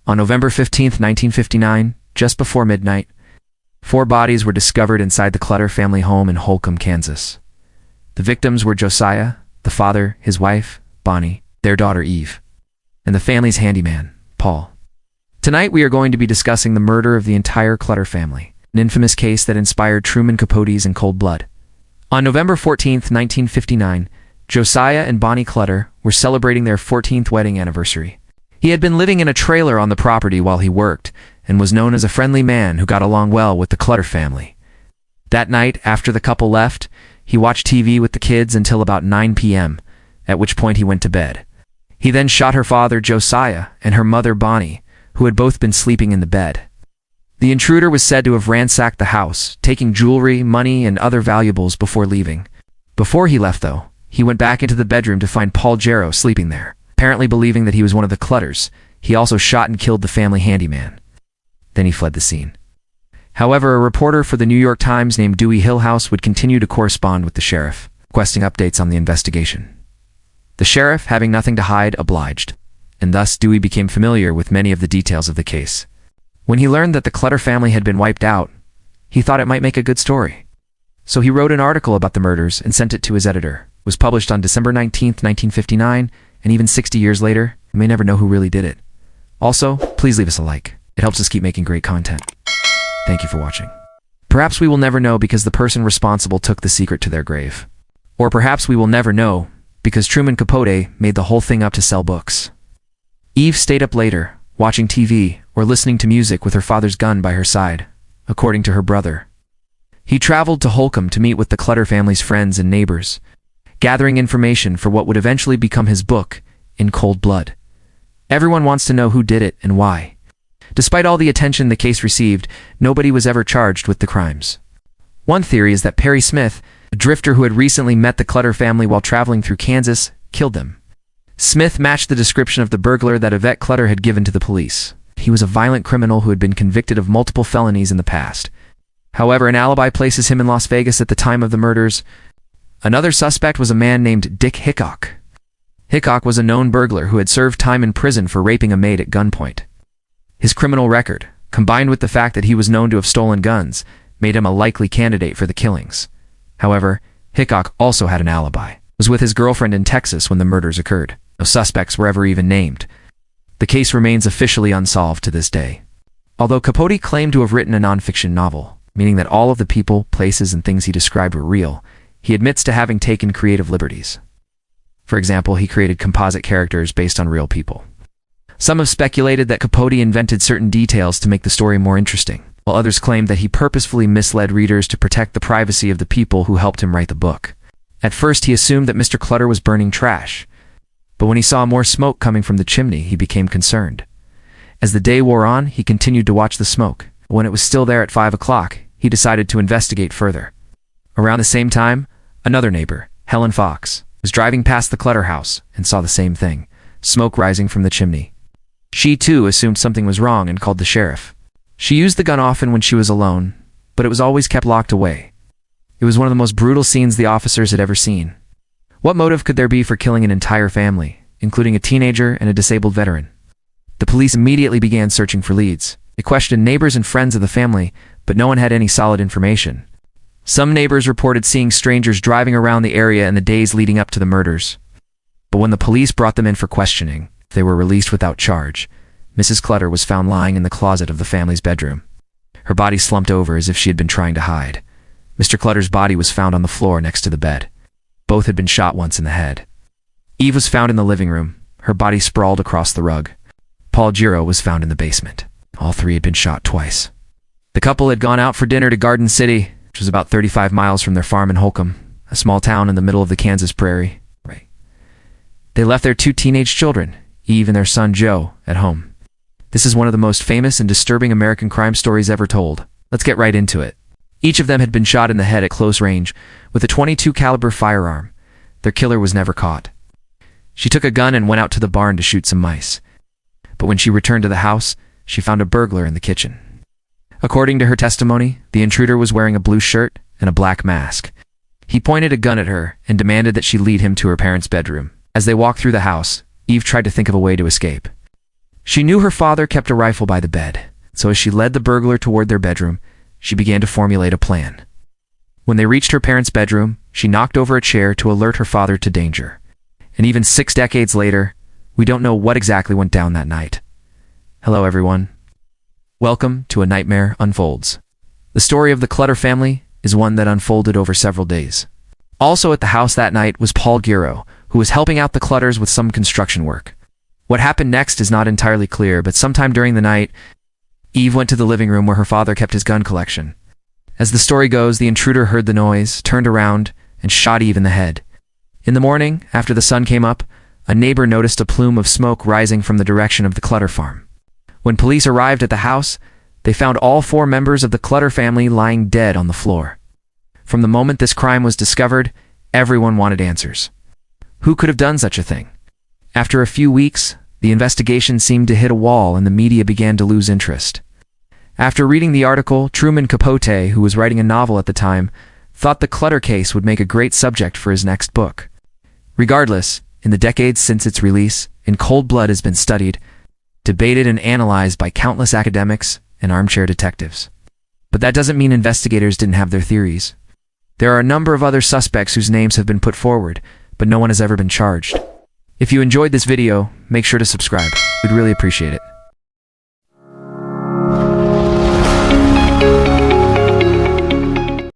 On November 15, 1959, just before midnight, 4 bodies were discovered inside the Clutter family home in Holcomb, Kansas. The victims were Josiah, the father, his wife, Bonnie, their daughter Eve, and the family's handyman, Paul. Tonight we are going to be discussing the murder of the entire Clutter family, an infamous case that inspired Truman Capote's In Cold Blood. On November 14, 1959, Josiah and Bonnie Clutter were celebrating their 14th wedding anniversary. He had been living in a trailer on the property while he worked, and was known as a friendly man who got along well with the Clutter family. That night, after the couple left, he watched TV with the kids until about 9 p.m., at which point he went to bed. He then shot her father, Josiah, and her mother, Bonnie, who had both been sleeping in the bed. The intruder was said to have ransacked the house, taking jewelry, money, and other valuables before leaving. Before he left, though, he went back into the bedroom to find Paul Jarrow sleeping there. Apparently believing that he was one of the Clutters, he also shot and killed the family handyman. Then he fled the scene. However, a reporter for the New York Times named Dewey Hillhouse would continue to correspond with the sheriff, requesting updates on the investigation. The sheriff, having nothing to hide, obliged, and thus Dewey became familiar with many of the details of the case. When he learned that the Clutter family had been wiped out, he thought it might make a good story. So he wrote an article about the murders and sent it to his editor. It was published on December 19, 1959, and even 60 years later, we may never know who really did it. Also, please leave us a like. It helps us keep making great content. Thank you for watching. Perhaps we will never know because the person responsible took the secret to their grave. Or perhaps we will never know because Truman Capote made the whole thing up to sell books. Eve stayed up later, watching TV or listening to music with her father's gun by her side, according to her brother. He traveled to Holcomb to meet with the Clutter family's friends and neighbors, gathering information for what would eventually become his book, In Cold Blood. Everyone wants to know who did it and why. Despite all the attention the case received, nobody was ever charged with the crimes. One theory is that Perry Smith, a drifter who had recently met the Clutter family while traveling through Kansas, killed them. Smith matched the description of the burglar that Yvette Clutter had given to the police. He was a violent criminal who had been convicted of multiple felonies in the past. However, an alibi places him in Las Vegas at the time of the murders. Another suspect was a man named Dick Hickok. Hickok was a known burglar who had served time in prison for raping a maid at gunpoint. His criminal record, combined with the fact that he was known to have stolen guns, made him a likely candidate for the killings. However, Hickok also had an alibi. Was with his girlfriend in Texas when the murders occurred. No suspects were ever even named. The case remains officially unsolved to this day. Although Capote claimed to have written a nonfiction novel, meaning that all of the people, places, and things he described were real, he admits to having taken creative liberties. For example, he created composite characters based on real people. Some have speculated that Capote invented certain details to make the story more interesting, while others claimed that he purposefully misled readers to protect the privacy of the people who helped him write the book. At first, he assumed that Mr. Clutter was burning trash, but when he saw more smoke coming from the chimney, he became concerned. As the day wore on, he continued to watch the smoke. When it was still there at 5 o'clock, he decided to investigate further. Around the same time, another neighbor, Helen Fox, was driving past the Clutter house and saw the same thing, smoke rising from the chimney. She too assumed something was wrong and called the sheriff. She used the gun often when she was alone, but it was always kept locked away. It was one of the most brutal scenes the officers had ever seen. What motive could there be for killing an entire family, including a teenager and a disabled veteran? The police immediately began searching for leads. They questioned neighbors and friends of the family, but no one had any solid information. Some neighbors reported seeing strangers driving around the area in the days leading up to the murders. But when the police brought them in for questioning, they were released without charge. Mrs. Clutter was found lying in the closet of the family's bedroom. Her body slumped over as if she had been trying to hide. Mr. Clutter's body was found on the floor next to the bed. Both had been shot once in the head. Eve was found in the living room, her body sprawled across the rug. Paul Jarrow was found in the basement. All 3 had been shot twice. The couple had gone out for dinner to Garden City, which was about 35 miles from their farm in Holcomb, a small town in the middle of the Kansas prairie. They left their 2 teenage children, Eve and their son Joe, at home. This is one of the most famous and disturbing American crime stories ever told. Let's get right into it. Each of them had been shot in the head at close range with a .22 caliber firearm. Their killer was never caught. She took a gun and went out to the barn to shoot some mice. But when she returned to the house, she found a burglar in the kitchen. According to her testimony, the intruder was wearing a blue shirt and a black mask. He pointed a gun at her and demanded that she lead him to her parents' bedroom. As they walked through the house, Eve tried to think of a way to escape. She knew her father kept a rifle by the bed, so as she led the burglar toward their bedroom, she began to formulate a plan. When they reached her parents' bedroom, she knocked over a chair to alert her father to danger. And even 6 decades later, we don't know what exactly went down that night. Hello, everyone. Welcome to A Nightmare Unfolds. The story of the Clutter family is one that unfolded over several days. Also at the house that night was Paul Giro, who was helping out the Clutters with some construction work. What happened next is not entirely clear, but sometime during the night, Eve went to the living room where her father kept his gun collection. As the story goes, the intruder heard the noise, turned around, and shot Eve in the head. In the morning, after the sun came up, a neighbor noticed a plume of smoke rising from the direction of the Clutter farm. When police arrived at the house, they found all 4 members of the Clutter family lying dead on the floor. From the moment this crime was discovered, everyone wanted answers. Who could have done such a thing? After a few weeks, the investigation seemed to hit a wall and the media began to lose interest. After reading the article, Truman Capote, who was writing a novel at the time, thought the Clutter case would make a great subject for his next book. Regardless, in the decades since its release, In Cold Blood has been studied, debated and analyzed by countless academics and armchair detectives. But that doesn't mean investigators didn't have their theories. There are a number of other suspects whose names have been put forward, but no one has ever been charged. If you enjoyed this video, make sure to subscribe. We'd really appreciate it.